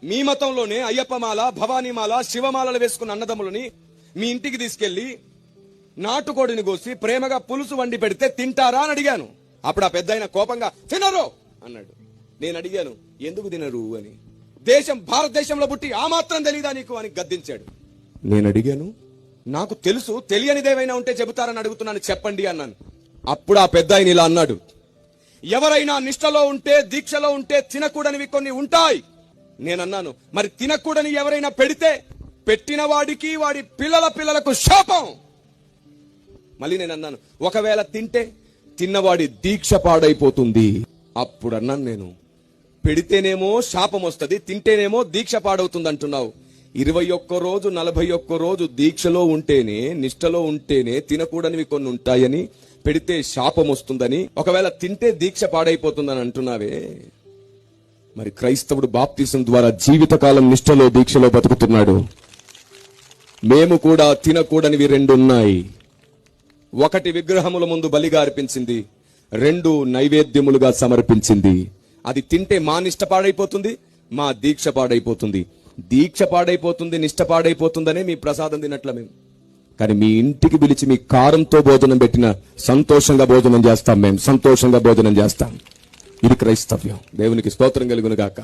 మీ మతంలోనే అయ్యప్పమాల, భవానీమాల, శివమాలలు వేసుకున్న అన్నదమ్ములని మీ ఇంటికి తీసుకెళ్లి నాటుకోడిని కోసి ప్రేమగా పులుసు వండి పెడితే తింటారా అని అడిగాను. అప్పుడు ఆ పెద్దాయన కోపంగా తినరు అన్నాడు. నేను అడిగాను ఎందుకు తినరు అని. భారతదేశంలో పుట్టి ఆ మాత్రం తెలీదా నీకు అని గద్దించాడు. నేను అడిగాను నాకు తెలుసు, తెలియనిదేమైనా ఉంటే చెబుతారని అడుగుతున్నాను, చెప్పండి అన్నాను. అప్పుడు ఆ పెద్దాయన ఇలా అన్నాడు, ఎవరైనా నిష్టలో ఉంటే, దీక్షలో ఉంటే తినకూడనివి కొన్ని ఉంటాయి. నేనన్నాను మరి తినకూడని ఎవరైనా పెడితే పెట్టిన వాడికి వాడి పిల్లలకు శాపం. మళ్ళీ నేను అన్నాను ఒకవేళ తింటే తిన్నవాడి దీక్ష పాడైపోతుంది. అప్పుడు అన్నాను నేను పెడితేనేమో శాపం వస్తుంది, తింటేనేమో దీక్ష పాడవుతుంది అంటున్నావు. 21 రోజు 41 రోజు దీక్షలో ఉంటేనే, నిష్టలో ఉంటేనే తినకూడనివి కొన్ని ఉంటాయని, పెడితే శాపం వస్తుందని, ఒకవేళ తింటే దీక్ష పాడైపోతుందని అంటున్నావే. మరి క్రైస్తవుడు బాప్తిసం ద్వారా జీవితకాలం నిష్టలో, దీక్షలో బతుకుతున్నాడు. మేము కూడా తినకూడనివి 2 ఉన్నాయి. 1 విగ్రహముల ముందు బలిగా అర్పించింది, 2 నైవేద్యములుగా సమర్పించింది. అది తింటే మా నిష్ట పాడైపోతుంది, మా దీక్ష పాడైపోతుంది. దీక్ష పాడైపోతుంది, నిష్ట పాడైపోతుందనే మీ ప్రసాదం తినట్ల మేము. కానీ మీ ఇంటికి పిలిచి మీ కారంతో భోజనం పెట్టిన సంతోషంగా భోజనం చేస్తాం, మేము సంతోషంగా భోజనం చేస్తాం. ఇది క్రైస్తవ్యం. దేవునికి స్తోత్రం కలుగును గాక.